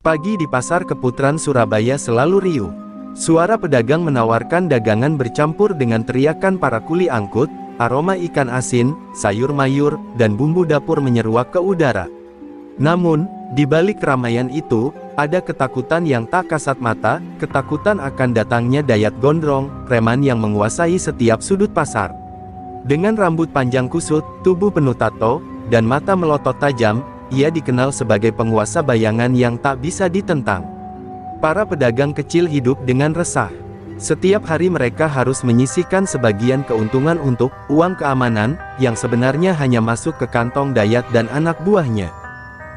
Pagi di Pasar Keputaran Surabaya selalu riuh. Suara pedagang menawarkan dagangan bercampur dengan teriakan para kuli angkut, aroma ikan asin, sayur mayur, dan bumbu dapur menyeruak ke udara. Namun, di balik keramaian itu, ada ketakutan yang tak kasat mata, ketakutan akan datangnya Dayat Gondrong, preman yang menguasai setiap sudut pasar. Dengan rambut panjang kusut, tubuh penuh tato, dan mata melotot tajam, ia dikenal sebagai penguasa bayangan yang tak bisa ditentang. Para pedagang kecil hidup dengan resah. Setiap hari mereka harus menyisihkan sebagian keuntungan untuk uang keamanan, yang sebenarnya hanya masuk ke kantong Dayat dan anak buahnya.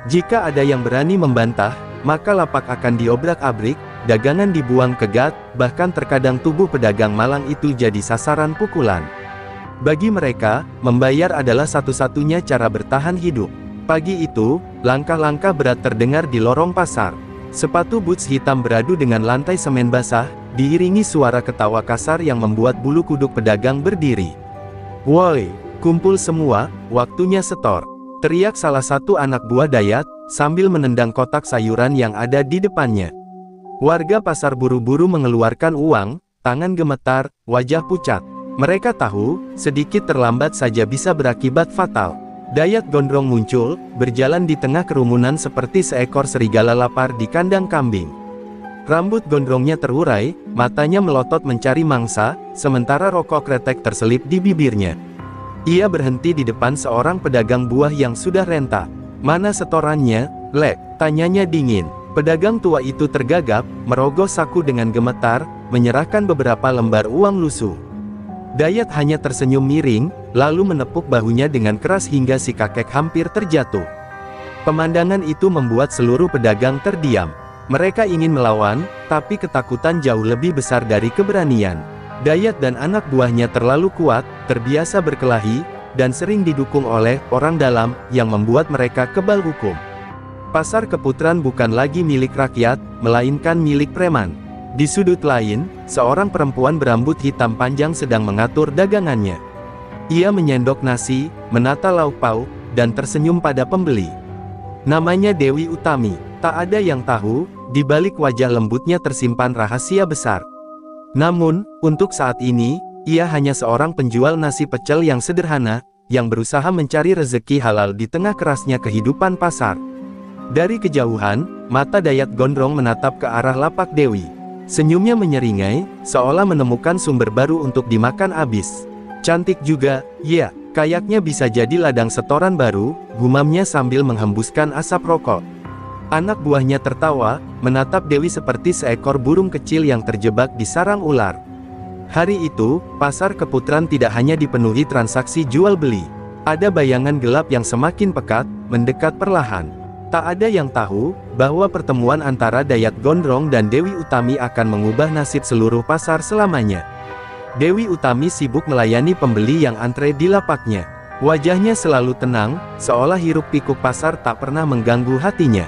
Jika ada yang berani membantah, maka lapak akan diobrak-abrik, dagangan dibuang ke gat, bahkan terkadang tubuh pedagang malang itu jadi sasaran pukulan. Bagi mereka, membayar adalah satu-satunya cara bertahan hidup. Pagi itu, langkah-langkah berat terdengar di lorong pasar. Sepatu boots hitam beradu dengan lantai semen basah, diiringi suara ketawa kasar yang membuat bulu kuduk pedagang berdiri. "Woi, kumpul semua, waktunya setor," teriak salah satu anak buah Dayat, sambil menendang kotak sayuran yang ada di depannya. Warga pasar buru-buru mengeluarkan uang, tangan gemetar, wajah pucat. Mereka tahu, sedikit terlambat saja bisa berakibat fatal. Dayat Gondrong muncul, berjalan di tengah kerumunan seperti seekor serigala lapar di kandang kambing. Rambut gondrongnya terurai, matanya melotot mencari mangsa, sementara rokok kretek terselip di bibirnya. Ia berhenti di depan seorang pedagang buah yang sudah renta. "Mana setorannya, Lek?" tanyanya dingin. Pedagang tua itu tergagap, merogoh saku dengan gemetar, menyerahkan beberapa lembar uang lusuh. Dayat hanya tersenyum miring, lalu menepuk bahunya dengan keras hingga si kakek hampir terjatuh. Pemandangan itu membuat seluruh pedagang terdiam. Mereka ingin melawan, tapi ketakutan jauh lebih besar dari keberanian. Dayat dan anak buahnya terlalu kuat, terbiasa berkelahi, dan sering didukung oleh orang dalam, yang membuat mereka kebal hukum. Pasar Keputaran bukan lagi milik rakyat, melainkan milik preman. Di sudut lain, seorang perempuan berambut hitam panjang sedang mengatur dagangannya. Ia menyendok nasi, menata lauk pauk, dan tersenyum pada pembeli. Namanya Dewi Utami. Tak ada yang tahu, di balik wajah lembutnya tersimpan rahasia besar. Namun, untuk saat ini, ia hanya seorang penjual nasi pecel yang sederhana, yang berusaha mencari rezeki halal di tengah kerasnya kehidupan pasar. Dari kejauhan, mata Dayat Gondrong menatap ke arah lapak Dewi. Senyumnya menyeringai, seolah menemukan sumber baru untuk dimakan abis. "Cantik juga, ya, kayaknya bisa jadi ladang setoran baru," gumamnya sambil menghembuskan asap rokok. Anak buahnya tertawa, menatap Dewi seperti seekor burung kecil yang terjebak di sarang ular. Hari itu, Pasar Keputaran tidak hanya dipenuhi transaksi jual-beli. Ada bayangan gelap yang semakin pekat, mendekat perlahan. Tak ada yang tahu, bahwa pertemuan antara Dayat Gondrong dan Dewi Utami akan mengubah nasib seluruh pasar selamanya. Dewi Utami sibuk melayani pembeli yang antre di lapaknya. Wajahnya selalu tenang, seolah hiruk-pikuk pasar tak pernah mengganggu hatinya.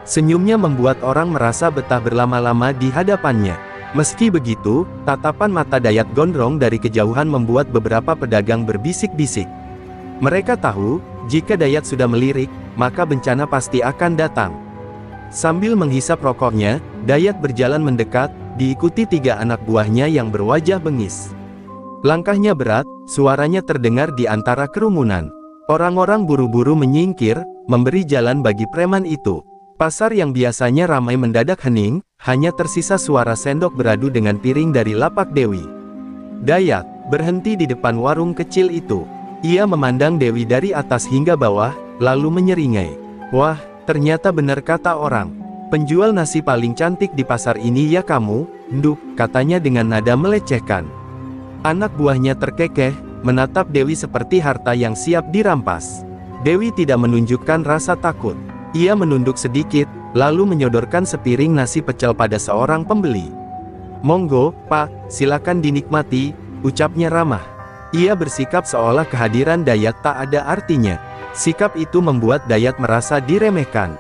Senyumnya membuat orang merasa betah berlama-lama di hadapannya. Meski begitu, tatapan mata Dayat Gondrong dari kejauhan membuat beberapa pedagang berbisik-bisik. Mereka tahu, jika Dayat sudah melirik, maka bencana pasti akan datang. Sambil menghisap rokoknya, Dayat berjalan mendekat, diikuti 3 anak buahnya yang berwajah bengis. Langkahnya berat, suaranya terdengar di antara kerumunan. Orang-orang buru-buru menyingkir, memberi jalan bagi preman itu. Pasar yang biasanya ramai mendadak hening, hanya tersisa suara sendok beradu dengan piring dari lapak Dewi. Dayat berhenti di depan warung kecil itu. Ia memandang Dewi dari atas hingga bawah, lalu menyeringai. "Wah, ternyata benar kata orang. Penjual nasi paling cantik di pasar ini ya kamu, Nduk," katanya dengan nada melecehkan. Anak buahnya terkekeh, menatap Dewi seperti harta yang siap dirampas. Dewi tidak menunjukkan rasa takut. Ia menunduk sedikit, lalu menyodorkan sepiring nasi pecel pada seorang pembeli. "Monggo, Pak, silakan dinikmati," ucapnya ramah. Ia bersikap seolah kehadiran Dayat tak ada artinya. Sikap itu membuat Dayat merasa diremehkan.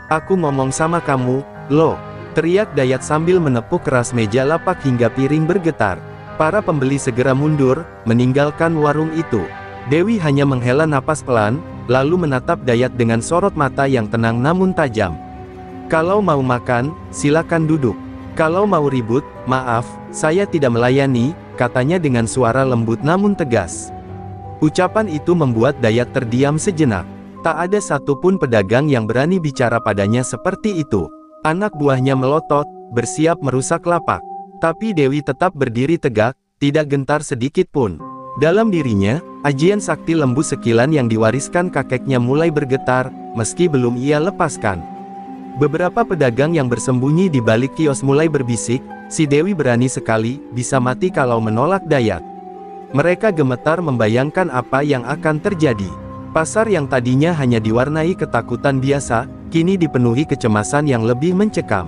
Aku ngomong sama kamu, loh," teriak Dayat sambil menepuk keras meja lapak hingga piring bergetar. Para pembeli segera mundur, meninggalkan warung itu. Dewi hanya menghela napas pelan, lalu menatap Dayat dengan sorot mata yang tenang namun tajam. Kalau mau makan, silakan duduk. Kalau mau ribut, maaf, saya tidak melayani, katanya dengan suara lembut namun tegas. Ucapan itu membuat Dayat terdiam sejenak. Tak ada satupun pedagang yang berani bicara padanya seperti itu. Anak buahnya melotot, bersiap merusak lapak. Tapi Dewi tetap berdiri tegak, tidak gentar sedikit pun. Dalam dirinya, ajian sakti lembu sekilan yang diwariskan kakeknya mulai bergetar, meski belum ia lepaskan. Beberapa pedagang yang bersembunyi di balik kios mulai berbisik, si Dewi berani sekali, bisa mati kalau menolak Dayat. Mereka gemetar membayangkan apa yang akan terjadi. Pasar yang tadinya hanya diwarnai ketakutan biasa, kini dipenuhi kecemasan yang lebih mencekam.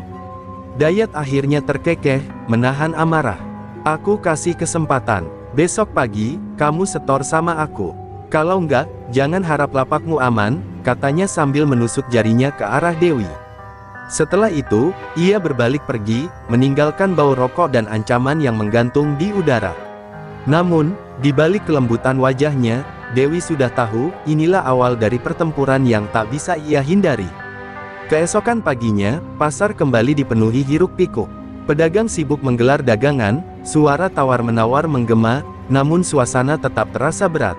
Dayat akhirnya terkekeh, menahan amarah. Aku kasih kesempatan. Besok pagi, kamu setor sama aku. Kalau enggak, jangan harap lapakmu aman, katanya sambil menusuk jarinya ke arah Dewi. Setelah itu, ia berbalik pergi, meninggalkan bau rokok dan ancaman yang menggantung di udara. Namun, di balik kelembutan wajahnya, Dewi sudah tahu, inilah awal dari pertempuran yang tak bisa ia hindari. Keesokan paginya, pasar kembali dipenuhi hiruk-pikuk. Pedagang sibuk menggelar dagangan, suara tawar-menawar menggema, namun suasana tetap terasa berat.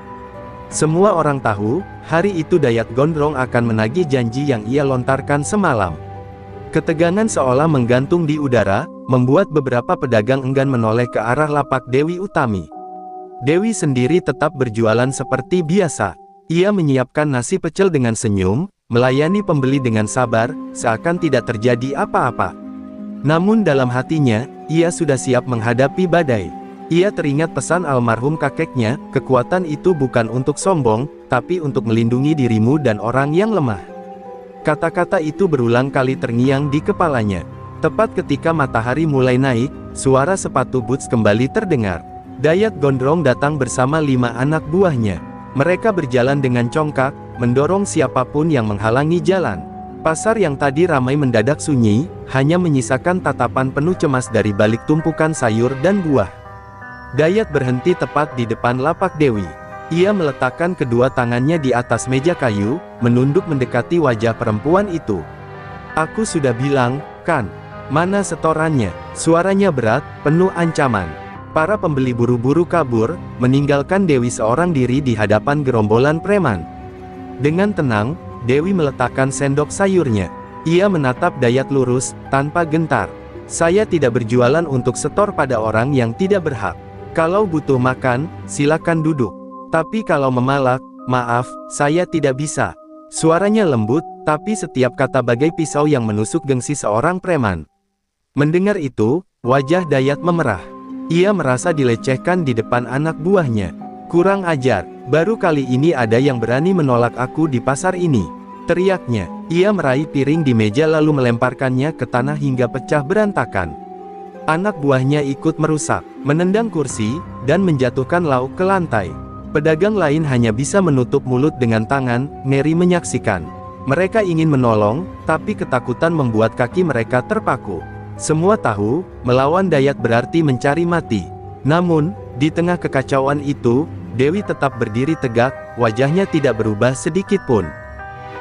Semua orang tahu, hari itu Dayat Gondrong akan menagih janji yang ia lontarkan semalam. Ketegangan seolah menggantung di udara, membuat beberapa pedagang enggan menoleh ke arah lapak Dewi Utami. Dewi sendiri tetap berjualan seperti biasa. Ia menyiapkan nasi pecel dengan senyum, melayani pembeli dengan sabar, seakan tidak terjadi apa-apa. Namun dalam hatinya, ia sudah siap menghadapi badai. Ia teringat pesan almarhum kakeknya, kekuatan itu bukan untuk sombong, tapi untuk melindungi dirimu dan orang yang lemah. Kata-kata itu berulang kali terngiang di kepalanya. Tepat ketika matahari mulai naik, suara sepatu boots kembali terdengar. Dayat Gondrong datang bersama 5 anak buahnya. Mereka berjalan dengan congkak, mendorong siapapun yang menghalangi jalan. Pasar yang tadi ramai mendadak sunyi, hanya menyisakan tatapan penuh cemas dari balik tumpukan sayur dan buah. Dayat berhenti tepat di depan lapak Dewi. Ia meletakkan kedua tangannya di atas meja kayu, menunduk mendekati wajah perempuan itu. Aku sudah bilang, kan? Mana setorannya? Suaranya berat, penuh ancaman. Para pembeli buru-buru kabur, meninggalkan Dewi seorang diri di hadapan gerombolan preman. Dengan tenang, Dewi meletakkan sendok sayurnya. Ia menatap Dayat lurus, tanpa gentar. Saya tidak berjualan untuk setor pada orang yang tidak berhak. Kalau butuh makan, silakan duduk. Tapi kalau memalak, maaf, saya tidak bisa. Suaranya lembut, tapi setiap kata bagai pisau yang menusuk gengsi seorang preman. Mendengar itu, wajah Dayat memerah. Ia merasa dilecehkan di depan anak buahnya. Kurang ajar, baru kali ini ada yang berani menolak aku di pasar ini, teriaknya. Ia meraih piring di meja lalu melemparkannya ke tanah hingga pecah berantakan. Anak buahnya ikut merusak, menendang kursi, dan menjatuhkan lauk ke lantai. Pedagang lain hanya bisa menutup mulut dengan tangan, ngeri menyaksikan. Mereka ingin menolong, tapi ketakutan membuat kaki mereka terpaku. Semua tahu, melawan Dayat berarti mencari mati. Namun, di tengah kekacauan itu, Dewi tetap berdiri tegak, wajahnya tidak berubah sedikit pun.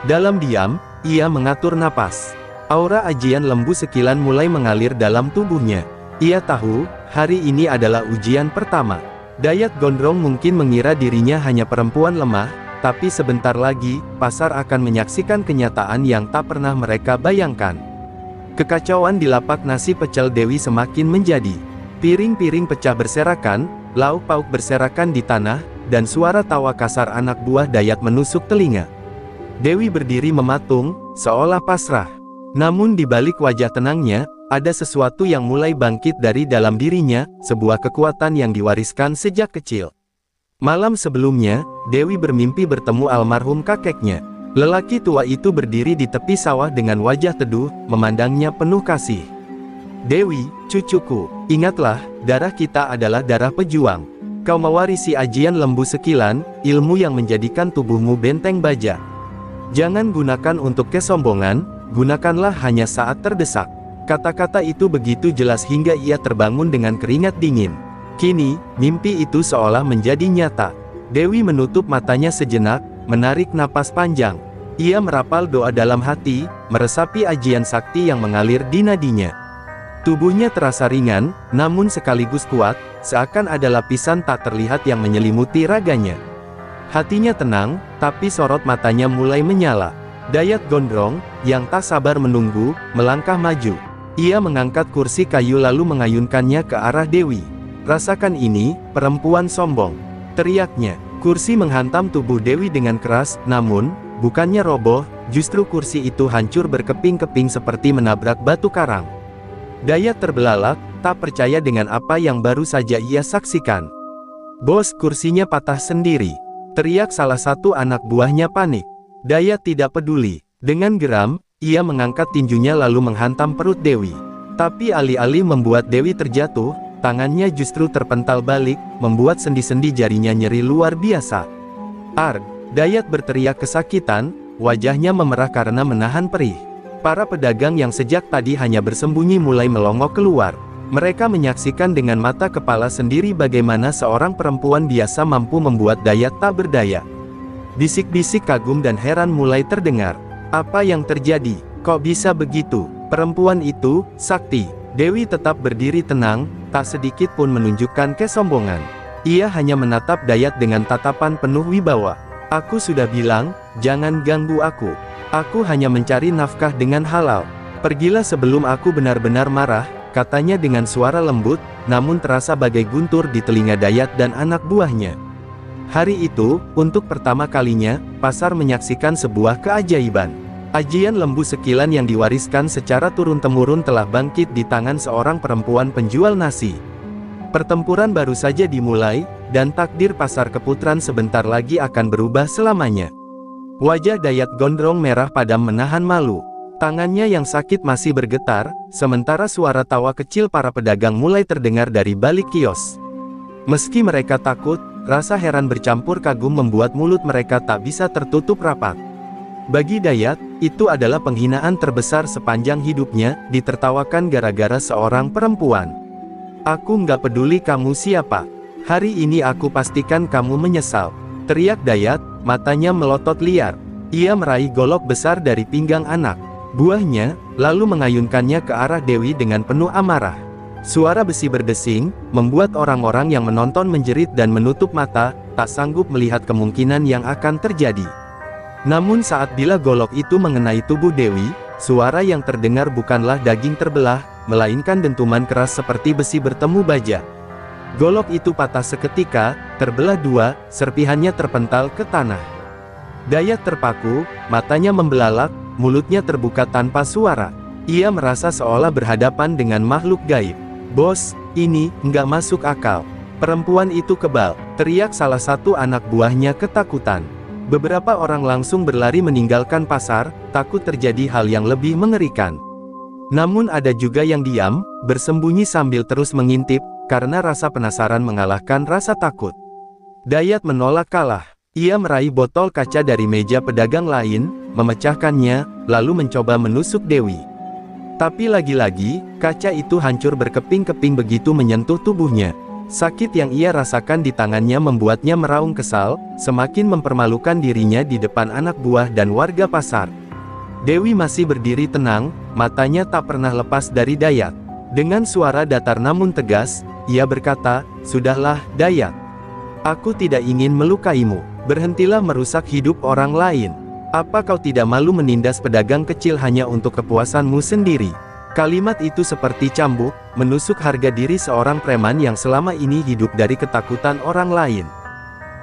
Dalam diam, ia mengatur napas. Aura ajian lembu sekilan mulai mengalir dalam tubuhnya. Ia tahu, hari ini adalah ujian pertama. Dayat Gondrong mungkin mengira dirinya hanya perempuan lemah, tapi sebentar lagi, pasar akan menyaksikan kenyataan yang tak pernah mereka bayangkan. Kekacauan di lapak nasi pecel Dewi semakin menjadi. Piring-piring pecah berserakan, lauk pauk berserakan di tanah, dan suara tawa kasar anak buah Dayat menusuk telinga. Dewi berdiri mematung, seolah pasrah. Namun di balik wajah tenangnya, ada sesuatu yang mulai bangkit dari dalam dirinya, sebuah kekuatan yang diwariskan sejak kecil. Malam sebelumnya, Dewi bermimpi bertemu almarhum kakeknya. Lelaki tua itu berdiri di tepi sawah dengan wajah teduh, memandangnya penuh kasih. Dewi, cucuku, ingatlah, darah kita adalah darah pejuang. Kau mewarisi ajian lembu sekilan, ilmu yang menjadikan tubuhmu benteng baja. Jangan gunakan untuk kesombongan, gunakanlah hanya saat terdesak. Kata-kata itu begitu jelas hingga ia terbangun dengan keringat dingin. Kini, mimpi itu seolah menjadi nyata. Dewi menutup matanya sejenak, menarik napas panjang. Ia merapal doa dalam hati, meresapi ajian sakti yang mengalir di nadinya. Tubuhnya terasa ringan, namun sekaligus kuat, seakan ada lapisan tak terlihat yang menyelimuti raganya. Hatinya tenang, tapi sorot matanya mulai menyala. Dayat Gondrong, yang tak sabar menunggu, melangkah maju. Ia mengangkat kursi kayu lalu mengayunkannya ke arah Dewi. "Rasakan ini, perempuan sombong," teriaknya. Kursi menghantam tubuh Dewi dengan keras, namun, bukannya roboh, justru kursi itu hancur berkeping-keping seperti menabrak batu karang. Dayat terbelalak, tak percaya dengan apa yang baru saja ia saksikan. "Bos, kursinya patah sendiri," teriak salah satu anak buahnya panik. Dayat tidak peduli. Dengan geram, ia mengangkat tinjunya lalu menghantam perut Dewi. Tapi alih-alih membuat Dewi terjatuh, tangannya justru terpental balik, membuat sendi-sendi jarinya nyeri luar biasa. "Arg!" Dayat berteriak kesakitan, wajahnya memerah karena menahan perih. Para pedagang yang sejak tadi hanya bersembunyi mulai melongok keluar. Mereka menyaksikan dengan mata kepala sendiri bagaimana seorang perempuan biasa mampu membuat Dayat tak berdaya. Bisik-bisik kagum dan heran mulai terdengar. "Apa yang terjadi? Kok bisa begitu? Perempuan itu, sakti." Dewi tetap berdiri tenang, tak sedikit pun menunjukkan kesombongan. Ia hanya menatap Dayat dengan tatapan penuh wibawa. "Aku sudah bilang, jangan ganggu aku. Aku hanya mencari nafkah dengan halal. Pergilah sebelum aku benar-benar marah," katanya dengan suara lembut, namun terasa bagai guntur di telinga Dayat dan anak buahnya. Hari itu, untuk pertama kalinya, pasar menyaksikan sebuah keajaiban. Ajian lembu sekilan yang diwariskan secara turun-temurun telah bangkit di tangan seorang perempuan penjual nasi. Pertempuran baru saja dimulai, dan takdir pasar Keputran sebentar lagi akan berubah selamanya. Wajah Dayat Gondrong merah padam menahan malu. Tangannya yang sakit masih bergetar, sementara suara tawa kecil para pedagang mulai terdengar dari balik kios. Meski mereka takut, rasa heran bercampur kagum membuat mulut mereka tak bisa tertutup rapat. Bagi Dayat, itu adalah penghinaan terbesar sepanjang hidupnya, ditertawakan gara-gara seorang perempuan. "Aku nggak peduli kamu siapa. Hari ini aku pastikan kamu menyesal," teriak Dayat, matanya melotot liar. Ia meraih golok besar dari pinggang anak buahnya, lalu mengayunkannya ke arah Dewi dengan penuh amarah. Suara besi berdesing, membuat orang-orang yang menonton menjerit dan menutup mata, tak sanggup melihat kemungkinan yang akan terjadi. Namun saat bila golok itu mengenai tubuh Dewi, suara yang terdengar bukanlah daging terbelah, melainkan dentuman keras seperti besi bertemu baja. Golok itu patah seketika, terbelah dua, serpihannya terpental ke tanah. Dayat terpaku, matanya membelalak, mulutnya terbuka tanpa suara. Ia merasa seolah berhadapan dengan makhluk gaib. "Bos, ini nggak masuk akal. Perempuan itu kebal," teriak salah satu anak buahnya ketakutan. Beberapa orang langsung berlari meninggalkan pasar, takut terjadi hal yang lebih mengerikan. Namun ada juga yang diam, bersembunyi sambil terus mengintip, karena rasa penasaran mengalahkan rasa takut. Dayat menolak kalah. Ia meraih botol kaca dari meja pedagang lain, memecahkannya, lalu mencoba menusuk Dewi. Tapi lagi-lagi, kaca itu hancur berkeping-keping begitu menyentuh tubuhnya. Sakit yang ia rasakan di tangannya membuatnya meraung kesal, semakin mempermalukan dirinya di depan anak buah dan warga pasar. Dewi masih berdiri tenang, matanya tak pernah lepas dari Dayat. Dengan suara datar namun tegas, ia berkata, "Sudahlah, Dayat. Aku tidak ingin melukaimu. Berhentilah merusak hidup orang lain. Apa kau tidak malu menindas pedagang kecil hanya untuk kepuasanmu sendiri?" Kalimat itu seperti cambuk, menusuk harga diri seorang preman yang selama ini hidup dari ketakutan orang lain.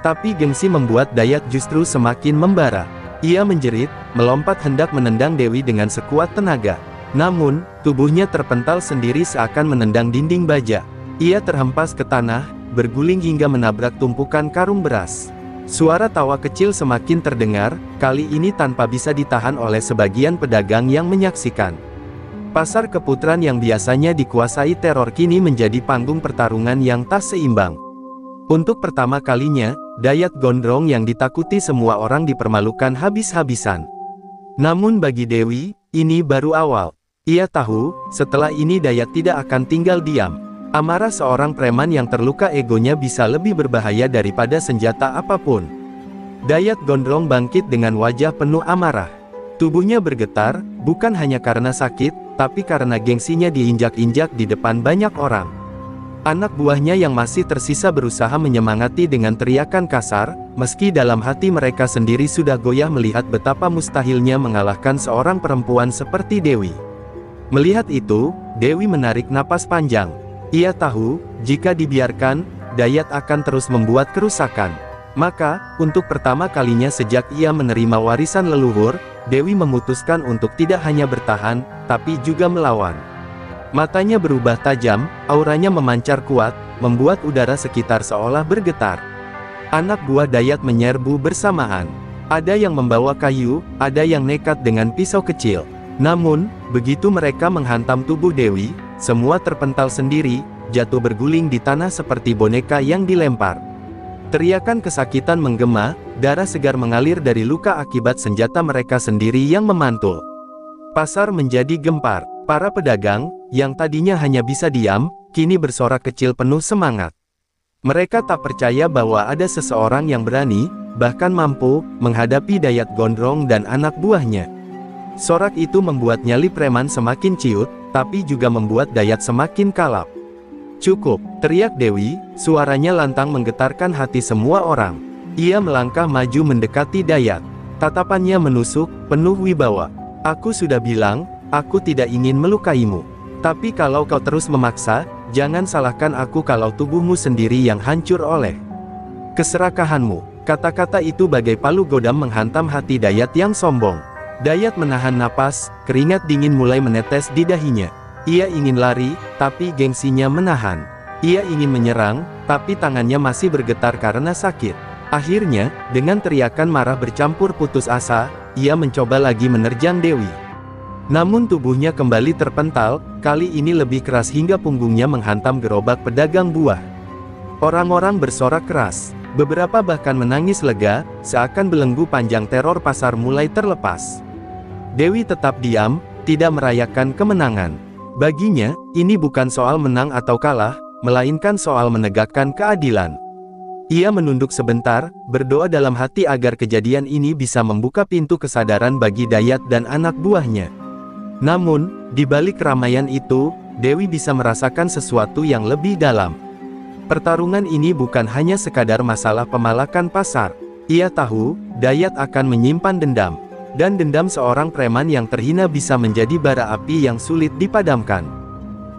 Tapi gengsi membuat Dayat justru semakin membara. Ia menjerit, melompat hendak menendang Dewi dengan sekuat tenaga. Namun, tubuhnya terpental sendiri seakan menendang dinding baja. Ia terhempas ke tanah, berguling hingga menabrak tumpukan karung beras. Suara tawa kecil semakin terdengar, kali ini tanpa bisa ditahan oleh sebagian pedagang yang menyaksikan. Pasar Keputran yang biasanya dikuasai teror kini menjadi panggung pertarungan yang tak seimbang. Untuk pertama kalinya, Dayat Gondrong yang ditakuti semua orang dipermalukan habis-habisan. Namun bagi Dewi, ini baru awal. Ia tahu, setelah ini Dayat tidak akan tinggal diam. Amarah seorang preman yang terluka egonya bisa lebih berbahaya daripada senjata apapun. Dayat Gondrong bangkit dengan wajah penuh amarah. Tubuhnya bergetar, bukan hanya karena sakit, tapi karena gengsinya diinjak-injak di depan banyak orang. Anak buahnya yang masih tersisa berusaha menyemangati dengan teriakan kasar, meski dalam hati mereka sendiri sudah goyah melihat betapa mustahilnya mengalahkan seorang perempuan seperti Dewi. Melihat itu, Dewi menarik napas panjang. Ia tahu, jika dibiarkan, Dayat akan terus membuat kerusakan. Maka, untuk pertama kalinya sejak ia menerima warisan leluhur, Dewi memutuskan untuk tidak hanya bertahan, tapi juga melawan. Matanya berubah tajam, auranya memancar kuat, membuat udara sekitar seolah bergetar. Anak buah Dayat menyerbu bersamaan. Ada yang membawa kayu, ada yang nekat dengan pisau kecil. Namun, begitu mereka menghantam tubuh Dewi, semua terpental sendiri, jatuh berguling di tanah seperti boneka yang dilempar. Teriakan kesakitan menggema, darah segar mengalir dari luka akibat senjata mereka sendiri yang memantul. Pasar menjadi gempar. Para pedagang, yang tadinya hanya bisa diam, kini bersorak kecil penuh semangat. Mereka tak percaya bahwa ada seseorang yang berani, bahkan mampu, menghadapi Dayat Gondrong dan anak buahnya. Sorak itu membuat nyali preman semakin ciut, tapi juga membuat Dayat semakin kalap. "Cukup!" teriak Dewi, suaranya lantang menggetarkan hati semua orang. Ia melangkah maju mendekati Dayat. Tatapannya menusuk, penuh wibawa. "Aku sudah bilang, aku tidak ingin melukaimu. Tapi kalau kau terus memaksa, jangan salahkan aku kalau tubuhmu sendiri yang hancur oleh keserakahanmu." Kata-kata itu bagai palu godam menghantam hati Dayat yang sombong. Dayat menahan napas, keringat dingin mulai menetes di dahinya. Ia ingin lari, tapi gengsinya menahan. Ia ingin menyerang, tapi tangannya masih bergetar karena sakit. Akhirnya, dengan teriakan marah bercampur putus asa, ia mencoba lagi menerjang Dewi. Namun tubuhnya kembali terpental, kali ini lebih keras hingga punggungnya menghantam gerobak pedagang buah. Orang-orang bersorak keras. Beberapa bahkan menangis lega, seakan belenggu panjang teror pasar mulai terlepas. Dewi tetap diam, tidak merayakan kemenangan. Baginya, ini bukan soal menang atau kalah, melainkan soal menegakkan keadilan. Ia menunduk sebentar, berdoa dalam hati agar kejadian ini bisa membuka pintu kesadaran bagi Dayat dan anak buahnya. Namun, di balik keramaian itu, Dewi bisa merasakan sesuatu yang lebih dalam. Pertarungan ini bukan hanya sekadar masalah pemalakan pasar. Ia tahu, Dayat akan menyimpan dendam. Dan dendam seorang preman yang terhina bisa menjadi bara api yang sulit dipadamkan.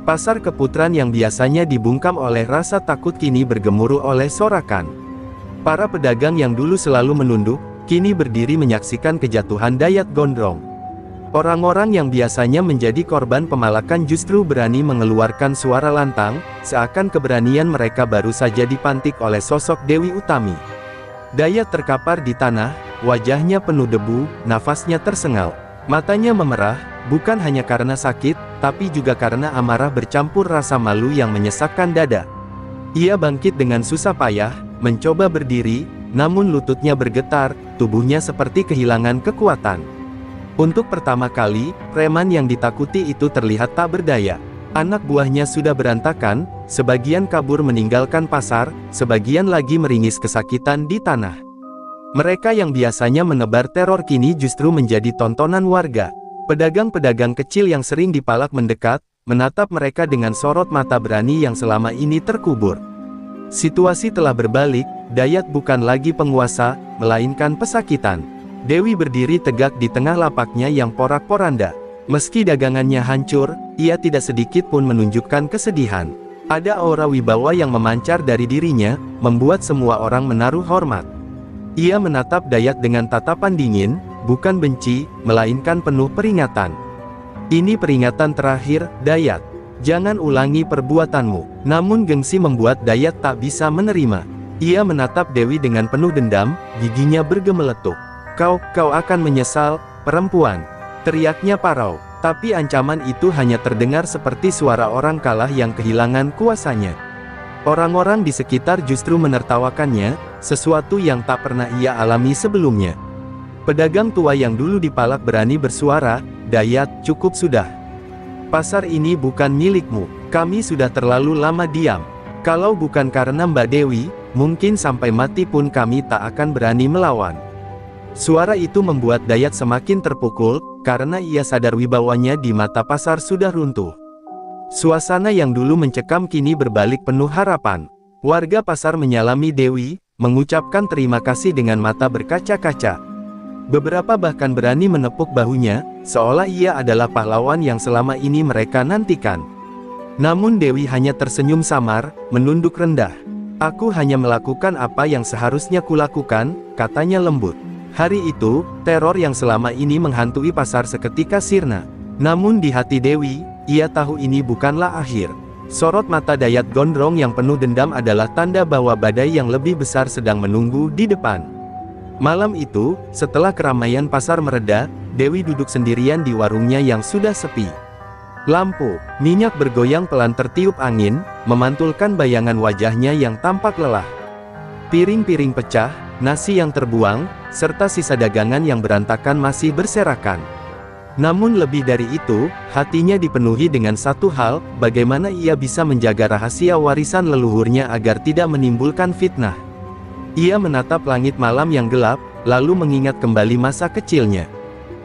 Pasar Keputran yang biasanya dibungkam oleh rasa takut kini bergemuruh oleh sorakan. Para pedagang yang dulu selalu menunduk, kini berdiri menyaksikan kejatuhan Dayat Gondrong. Orang-orang yang biasanya menjadi korban pemalakan justru berani mengeluarkan suara lantang, seakan keberanian mereka baru saja dipantik oleh sosok Dewi Utami. Dayat terkapar di tanah, wajahnya penuh debu, nafasnya tersengal. Matanya memerah, bukan hanya karena sakit, tapi juga karena amarah bercampur rasa malu yang menyesakkan dada. Ia bangkit dengan susah payah, mencoba berdiri, namun lututnya bergetar, tubuhnya seperti kehilangan kekuatan. Untuk pertama kali, preman yang ditakuti itu terlihat tak berdaya. Anak buahnya sudah berantakan, sebagian kabur meninggalkan pasar, sebagian lagi meringis kesakitan di tanah. Mereka yang biasanya menebar teror kini justru menjadi tontonan warga. Pedagang-pedagang kecil yang sering dipalak mendekat, menatap mereka dengan sorot mata berani yang selama ini terkubur. Situasi telah berbalik, Dayat bukan lagi penguasa, melainkan pesakitan. Dewi berdiri tegak di tengah lapaknya yang porak-poranda. Meski dagangannya hancur, ia tidak sedikit pun menunjukkan kesedihan. Ada aura wibawa yang memancar dari dirinya, membuat semua orang menaruh hormat. Ia menatap Dayat dengan tatapan dingin, bukan benci, melainkan penuh peringatan. "Ini peringatan terakhir, Dayat. Jangan ulangi perbuatanmu." Namun gengsi membuat Dayat tak bisa menerima. Ia menatap Dewi dengan penuh dendam, giginya bergemeletuk. Kau akan menyesal, perempuan." Teriaknya parau, tapi ancaman itu hanya terdengar seperti suara orang kalah yang kehilangan kuasanya. Orang-orang di sekitar justru menertawakannya, sesuatu yang tak pernah ia alami sebelumnya. Pedagang tua yang dulu dipalak berani bersuara, "Dayat, cukup sudah. Pasar ini bukan milikmu. Kami sudah terlalu lama diam. Kalau bukan karena Mbak Dewi, mungkin sampai mati pun kami tak akan berani melawan." Suara itu membuat Dayat semakin terpukul, karena ia sadar wibawanya di mata pasar sudah runtuh. Suasana yang dulu mencekam kini berbalik penuh harapan. Warga pasar menyalami Dewi, mengucapkan terima kasih dengan mata berkaca-kaca. Beberapa bahkan berani menepuk bahunya, seolah ia adalah pahlawan yang selama ini mereka nantikan. Namun Dewi hanya tersenyum samar, menunduk rendah. "Aku hanya melakukan apa yang seharusnya kulakukan," katanya lembut. Hari itu, teror yang selama ini menghantui pasar seketika sirna. Namun di hati Dewi, ia tahu ini bukanlah akhir. Sorot mata Dayat Gondrong yang penuh dendam adalah tanda bahwa badai yang lebih besar sedang menunggu di depan. Malam itu, setelah keramaian pasar mereda, Dewi duduk sendirian di warungnya yang sudah sepi. Lampu, minyak bergoyang pelan tertiup angin, memantulkan bayangan wajahnya yang tampak lelah. Piring-piring pecah, nasi yang terbuang, serta sisa dagangan yang berantakan masih berserakan. Namun lebih dari itu, hatinya dipenuhi dengan satu hal, bagaimana ia bisa menjaga rahasia warisan leluhurnya agar tidak menimbulkan fitnah. Ia menatap langit malam yang gelap, lalu mengingat kembali masa kecilnya.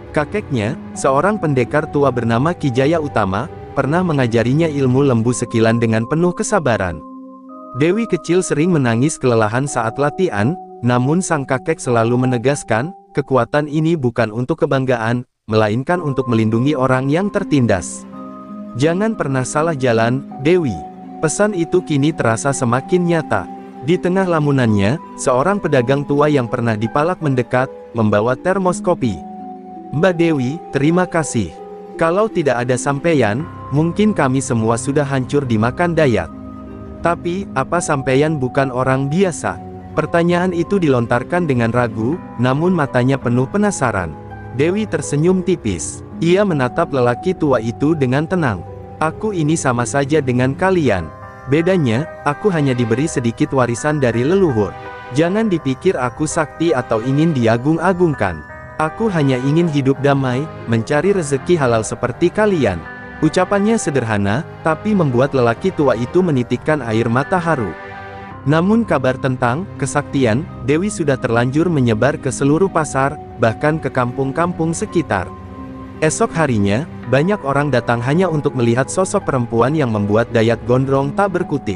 Kakeknya, seorang pendekar tua bernama Ki Jaya Utama, pernah mengajarinya ilmu lembu sekilan dengan penuh kesabaran. Dewi kecil sering menangis kelelahan saat latihan, namun sang kakek selalu menegaskan, kekuatan ini bukan untuk kebanggaan, melainkan untuk melindungi orang yang tertindas. "Jangan pernah salah jalan, Dewi." Pesan itu kini terasa semakin nyata. Di tengah lamunannya, seorang pedagang tua yang pernah dipalak mendekat, membawa termos kopi. "Mbak Dewi, terima kasih. Kalau tidak ada sampeyan, mungkin kami semua sudah hancur dimakan Dayat." "Tapi, apa sampeyan bukan orang biasa?" Pertanyaan itu dilontarkan dengan ragu, namun matanya penuh penasaran. Dewi tersenyum tipis. Ia menatap lelaki tua itu dengan tenang. "Aku ini sama saja dengan kalian. Bedanya, aku hanya diberi sedikit warisan dari leluhur. Jangan dipikir aku sakti atau ingin diagung-agungkan. Aku hanya ingin hidup damai, mencari rezeki halal seperti kalian." Ucapannya sederhana, tapi membuat lelaki tua itu menitikkan air mata haru. Namun kabar tentang kesaktian Dewi sudah terlanjur menyebar ke seluruh pasar, bahkan ke kampung-kampung sekitar. Esok harinya, banyak orang datang hanya untuk melihat sosok perempuan yang membuat Dayat Gondrong tak berkutik.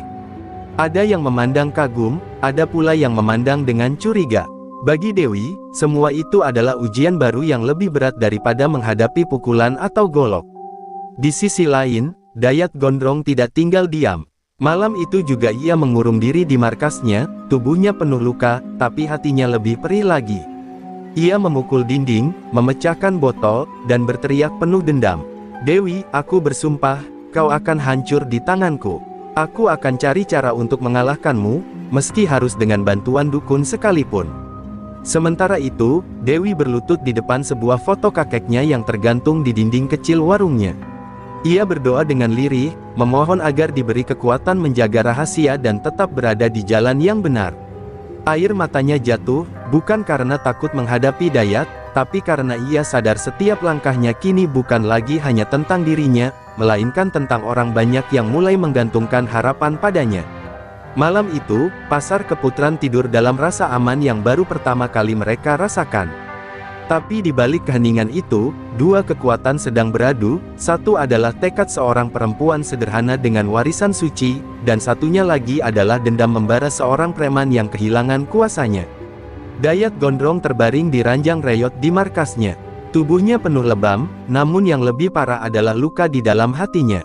Ada yang memandang kagum, ada pula yang memandang dengan curiga. Bagi Dewi, semua itu adalah ujian baru yang lebih berat daripada menghadapi pukulan atau golok. Di sisi lain, Dayat Gondrong tidak tinggal diam. Malam itu juga ia mengurung diri di markasnya, tubuhnya penuh luka, tapi hatinya lebih perih lagi. Ia memukul dinding, memecahkan botol, dan berteriak penuh dendam. "Dewi, aku bersumpah, kau akan hancur di tanganku. Aku akan cari cara untuk mengalahkanmu, meski harus dengan bantuan dukun sekalipun." Sementara itu, Dewi berlutut di depan sebuah foto kakeknya yang tergantung di dinding kecil warungnya. Ia berdoa dengan lirih, memohon agar diberi kekuatan menjaga rahasia dan tetap berada di jalan yang benar. Air matanya jatuh, bukan karena takut menghadapi Dayat, tapi karena ia sadar setiap langkahnya kini bukan lagi hanya tentang dirinya, melainkan tentang orang banyak yang mulai menggantungkan harapan padanya. Malam itu, pasar Keputran tidur dalam rasa aman yang baru pertama kali mereka rasakan. Tapi di balik keheningan itu, dua kekuatan sedang beradu, satu adalah tekad seorang perempuan sederhana dengan warisan suci, dan satunya lagi adalah dendam membara seorang preman yang kehilangan kuasanya. Dayat Gondrong terbaring di ranjang reyot di markasnya. Tubuhnya penuh lebam, namun yang lebih parah adalah luka di dalam hatinya.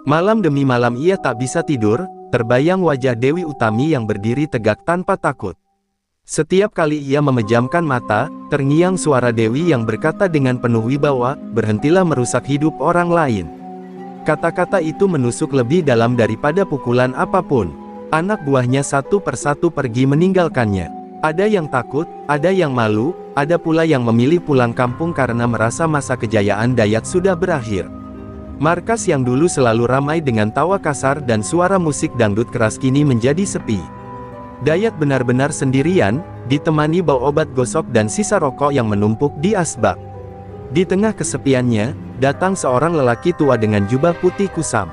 Malam demi malam ia tak bisa tidur, terbayang wajah Dewi Utami yang berdiri tegak tanpa takut. Setiap kali ia memejamkan mata, terngiang suara Dewi yang berkata dengan penuh wibawa, "Berhentilah merusak hidup orang lain." Kata-kata itu menusuk lebih dalam daripada pukulan apapun. Anak buahnya satu persatu pergi meninggalkannya. Ada yang takut, ada yang malu, ada pula yang memilih pulang kampung karena merasa masa kejayaan Dayat sudah berakhir. Markas yang dulu selalu ramai dengan tawa kasar dan suara musik dangdut keras kini menjadi sepi. Dayat benar-benar sendirian, ditemani bau obat gosok dan sisa rokok yang menumpuk di asbak. Di tengah kesepiannya, datang seorang lelaki tua dengan jubah putih kusam.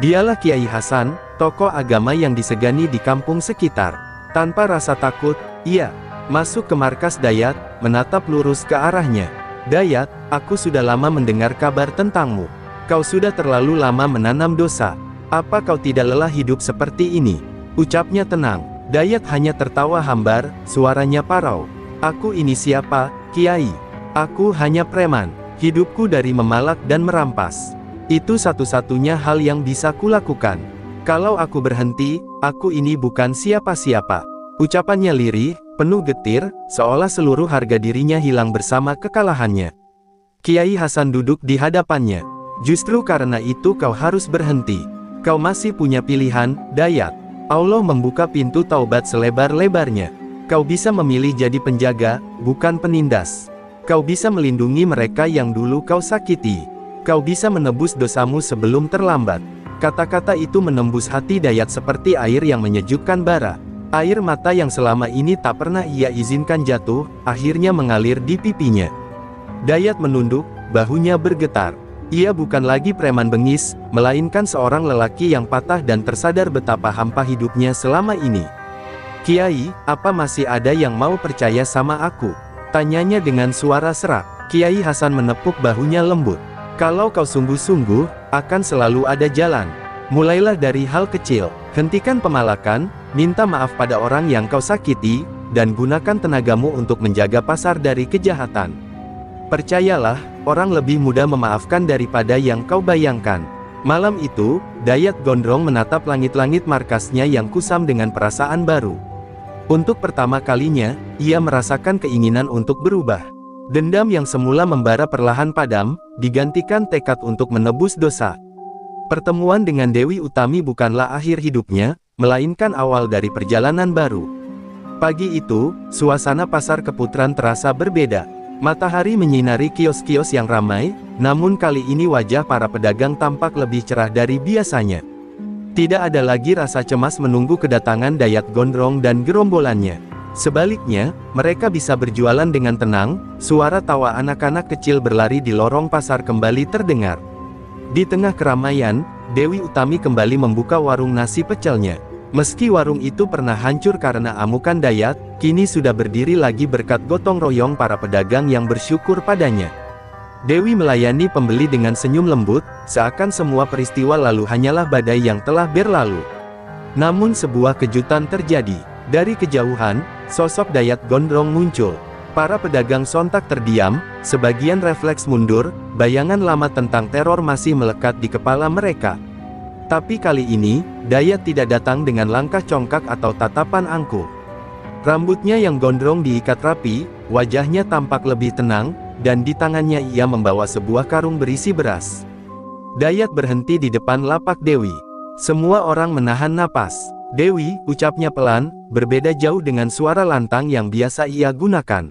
Dialah Kiai Hasan, tokoh agama yang disegani di kampung sekitar. Tanpa rasa takut, ia masuk ke markas Dayat, menatap lurus ke arahnya. Dayat, aku sudah lama mendengar kabar tentangmu. Kau sudah terlalu lama menanam dosa. Apa kau tidak lelah hidup seperti ini? Ucapnya tenang. Dayat hanya tertawa hambar, suaranya parau. Aku ini siapa, Kiai? Aku hanya preman. Hidupku dari memalak dan merampas. Itu satu-satunya hal yang bisa kulakukan. Kalau aku berhenti, aku ini bukan siapa-siapa. Ucapannya lirih, penuh getir, seolah seluruh harga dirinya hilang bersama kekalahannya. Kiai Hasan duduk di hadapannya. Justru karena itu kau harus berhenti. Kau masih punya pilihan, Dayat. Allah membuka pintu taubat selebar-lebarnya. Kau bisa memilih jadi penjaga, bukan penindas. Kau bisa melindungi mereka yang dulu kau sakiti. Kau bisa menebus dosamu sebelum terlambat. Kata-kata itu menembus hati Dayat seperti air yang menyejukkan bara. Air mata yang selama ini tak pernah ia izinkan jatuh, akhirnya mengalir di pipinya. Dayat menunduk, bahunya bergetar. Ia bukan lagi preman bengis, melainkan seorang lelaki yang patah dan tersadar betapa hampa hidupnya selama ini. Kiai, apa masih ada yang mau percaya sama aku? Tanyanya dengan suara serak. Kiai Hasan menepuk bahunya lembut. Kalau kau sungguh-sungguh, akan selalu ada jalan. Mulailah dari hal kecil, hentikan pemalakan, minta maaf pada orang yang kau sakiti, dan gunakan tenagamu untuk menjaga pasar dari kejahatan. Percayalah, orang lebih mudah memaafkan daripada yang kau bayangkan. Malam itu, Dayat Gondrong menatap langit-langit markasnya yang kusam dengan perasaan baru. Untuk pertama kalinya, ia merasakan keinginan untuk berubah. Dendam yang semula membara perlahan padam, digantikan tekad untuk menebus dosa. Pertemuan dengan Dewi Utami bukanlah akhir hidupnya, melainkan awal dari perjalanan baru. Pagi itu, suasana pasar Keputaran terasa berbeda. Matahari menyinari kios-kios yang ramai, namun kali ini wajah para pedagang tampak lebih cerah dari biasanya. Tidak ada lagi rasa cemas menunggu kedatangan Dayat Gondrong dan gerombolannya. Sebaliknya, mereka bisa berjualan dengan tenang, suara tawa anak-anak kecil berlari di lorong pasar kembali terdengar. Di tengah keramaian, Dewi Utami kembali membuka warung nasi pecelnya. Meski warung itu pernah hancur karena amukan Dayat, kini sudah berdiri lagi berkat gotong royong para pedagang yang bersyukur padanya. Dewi melayani pembeli dengan senyum lembut, seakan semua peristiwa lalu hanyalah badai yang telah berlalu. Namun sebuah kejutan terjadi. Dari kejauhan, sosok Dayat Gondrong muncul. Para pedagang sontak terdiam, sebagian refleks mundur, bayangan lama tentang teror masih melekat di kepala mereka. Tapi kali ini, Dayat tidak datang dengan langkah congkak atau tatapan angkuh. Rambutnya yang gondrong diikat rapi, wajahnya tampak lebih tenang, dan di tangannya ia membawa sebuah karung berisi beras. Dayat berhenti di depan lapak Dewi. Semua orang menahan napas. Dewi, ucapnya pelan, berbeda jauh dengan suara lantang yang biasa ia gunakan.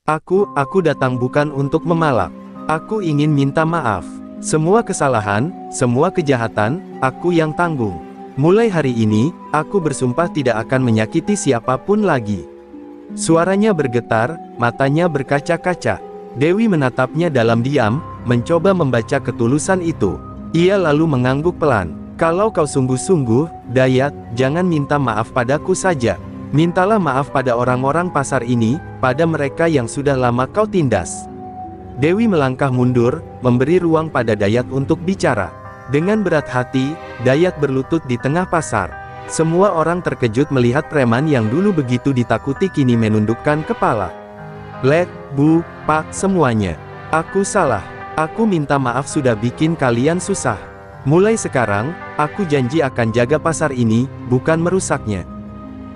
Aku datang bukan untuk memalak. Aku ingin minta maaf. Semua kesalahan, semua kejahatan, aku yang tanggung. Mulai hari ini, aku bersumpah tidak akan menyakiti siapapun lagi. Suaranya bergetar, matanya berkaca-kaca. Dewi menatapnya dalam diam, mencoba membaca ketulusan itu. Ia lalu mengangguk pelan. Kalau kau sungguh-sungguh, Dayat, jangan minta maaf padaku saja. Mintalah maaf pada orang-orang pasar ini, pada mereka yang sudah lama kau tindas. Dewi melangkah mundur, memberi ruang pada Dayat untuk bicara. Dengan berat hati, Dayat berlutut di tengah pasar. Semua orang terkejut melihat preman yang dulu begitu ditakuti kini menundukkan kepala. Bu, Pak, semuanya. Aku salah. Aku minta maaf sudah bikin kalian susah. Mulai sekarang, aku janji akan jaga pasar ini, bukan merusaknya.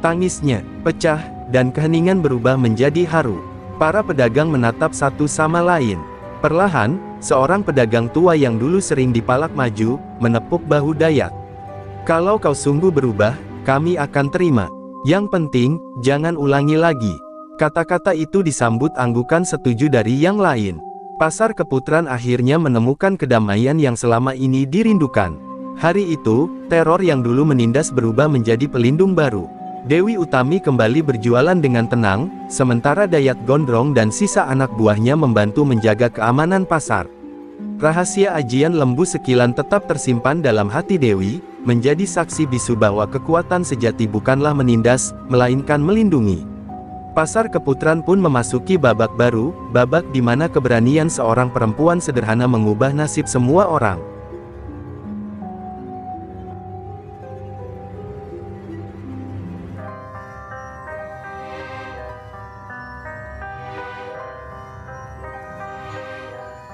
Tangisnya pecah, dan keheningan berubah menjadi haru. Para pedagang menatap satu sama lain. Perlahan, seorang pedagang tua yang dulu sering dipalak maju, menepuk bahu Dayat. Kalau kau sungguh berubah, kami akan terima. Yang penting, jangan ulangi lagi. Kata-kata itu disambut anggukan setuju dari yang lain. Pasar Keputaran akhirnya menemukan kedamaian yang selama ini dirindukan. Hari itu, teror yang dulu menindas berubah menjadi pelindung baru. Dewi Utami kembali berjualan dengan tenang, sementara Dayat Gondrong dan sisa anak buahnya membantu menjaga keamanan pasar. Rahasia ajian lembu sekilan tetap tersimpan dalam hati Dewi, menjadi saksi bisu bahwa kekuatan sejati bukanlah menindas, melainkan melindungi. Pasar Keputran pun memasuki babak baru, babak di mana keberanian seorang perempuan sederhana mengubah nasib semua orang.